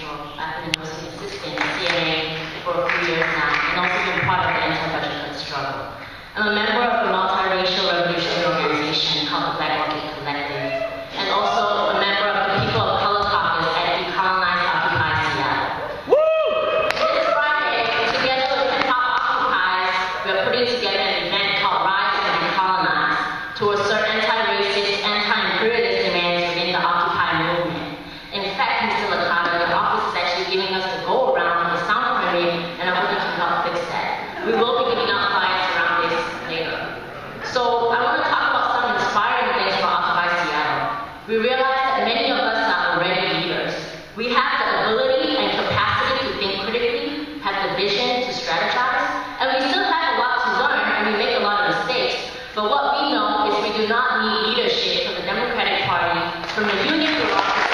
Central. I've been a nursing assistant at CNA for a few years now, and also been part of the anti-budget cut struggle. I'm a member of the multiracial revolutionary organization called the Black Orchid Collective, and also a member of the People of Color Caucus at Decolonize Occupy Seattle. This Friday, together with Hip Hop Occupies, we're putting together an event called Rise and Decolonize to assert anti-racist, anti-imperialist demands within the Occupy movement. In fact, Mr. Licata, your office is actually giving us the go around for the sound permit, and I hope you can help fix that. We will be giving out flyers around this later. So I want to talk about some inspiring things for Occupy Seattle. We realize that many of us are already leaders. We have the ability and capacity to think critically, have the vision to strategize, and we still have a lot to learn, and we make a lot of mistakes. But what we know is we do not need leadership from the Democratic Party, from the union bureaucracy.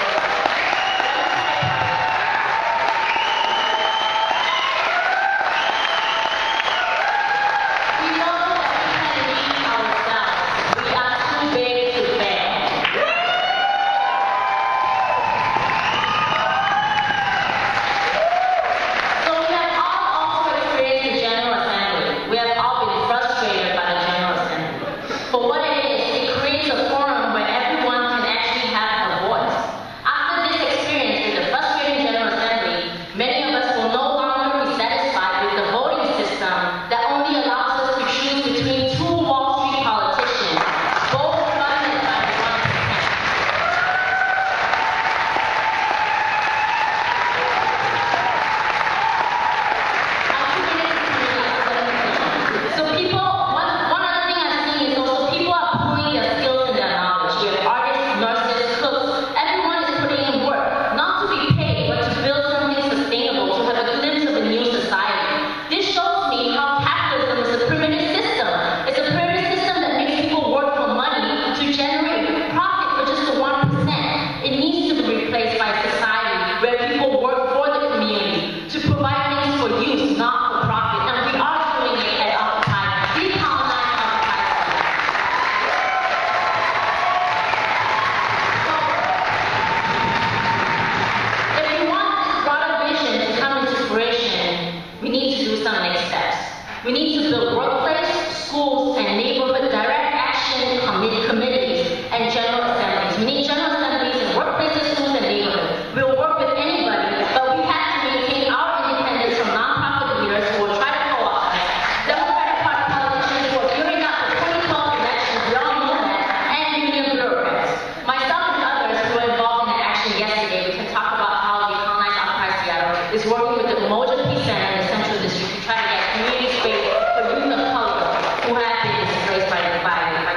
We need to build workplace, schools, and neighborhood direct action committees and general assemblies. We need general assemblies in workplaces, schools, and neighborhoods. We'll work with anybody, but we have to maintain our independence from nonprofit leaders who will try to co-opt us, Democratic Party politicians who are gearing up for 2012 elections, we all know that, and union bureaucrats. Myself and others who were involved in the action yesterday, we can talk about how Decolonize Occupy Seattle is working with the Umoja Peace Center in the Central District to try to get community space for youth of color who have been displaced by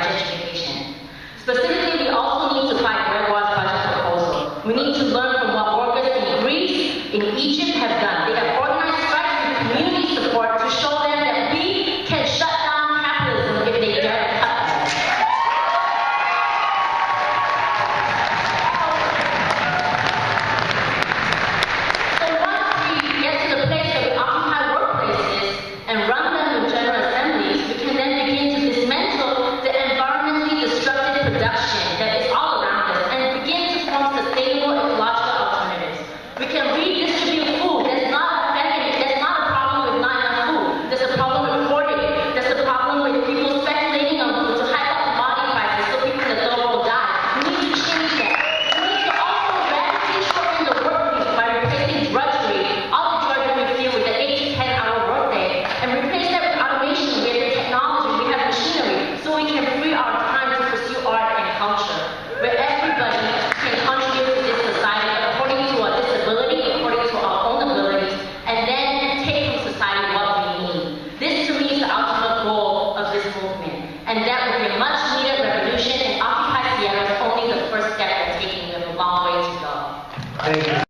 gentrification. Specifically, we also need to fight Gregoire's budget proposal. We need to learn from what workers in Greece, in Egypt have done. They have organized strikes with community support to show them that we can shut down capitalism if they dare to cut us. So once we get to the place that we occupy workplaces and run them with general assemblies, we can then begin to dismantle the environmentally destructive production that is all around us and begin to form sustainable ecological alternatives. We can redistribute food. There's not a problem with not enough food. There's a problem with hoarding. There's a problem with people speculating on food to hike up commodity prices so people in the third world die. We need to change that. We need to also radically shorten the work week by replacing drudgery, all the drudgery we feel with the 8 to 10 hour workday, and replace that with automation, we have the technology, we have machinery, so we can free our time to pursue art and culture, where everybody can contribute to this society according to our disability, according to our own abilities, and then take from society what we need. This to me is the ultimate goal of this movement, and that will be a much needed revolution, and Occupy Seattle is only the first step in taking a long way to go. Thank you.